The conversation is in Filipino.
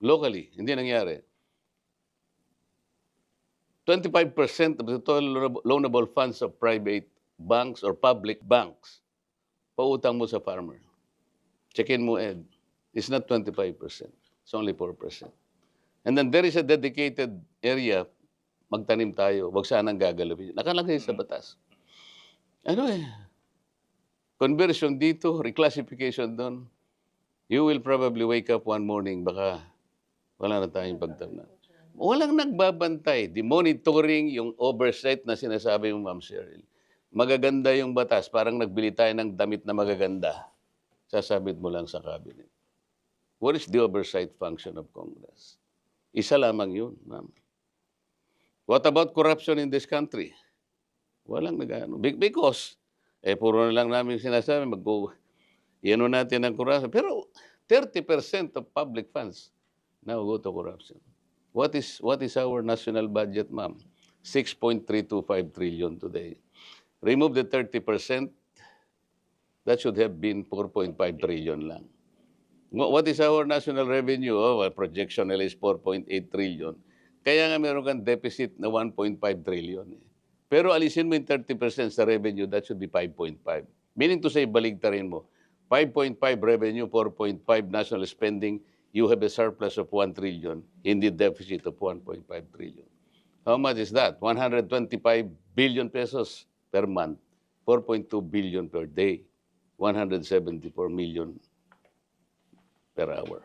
Locally, hindi nangyari. 25% of the total loanable funds of private banks or public banks, pautang mo sa farmer. Check-in mo, Ed. It's not 25%. It's only 4%. And then there is a dedicated area, magtanim tayo, wag sanang gagalawin. Nakalagay sa batas. Ano conversion dito, reclassification doon. You will probably wake up one morning, baka wala na tayong pagtamnan. Walang nagbabantay. The monitoring, yung oversight na sinasabi mo, Ma'am Cheryl. Magaganda yung batas, parang nagbili tayo ng damit na magaganda. Sasabit mo lang sa cabinet. What is the oversight function of Congress? Isa lamang yun, ma'am. What about corruption in this country? Walang nag-ano. Because, puro na lang namin sinasabi, yano natin ang corruption. Pero 30% of public funds now go to corruption. What is our national budget, ma'am? 6.325 trillion today. Remove the 30%, that should have been 4.5 trillion lang. What is our national revenue? Projection nila is 4.8 trillion. Kaya nga meron kang deficit na 1.5 trillion. Pero alisin mo yung 30% sa revenue, that should be 5.5. Meaning to say, baligtarin mo. 5.5 revenue, 4.5 national spending, you have a surplus of 1 trillion, hindi deficit of 1.5 trillion. How much is that? 125 billion pesos per month, 4.2 billion per day, 174 million per hour.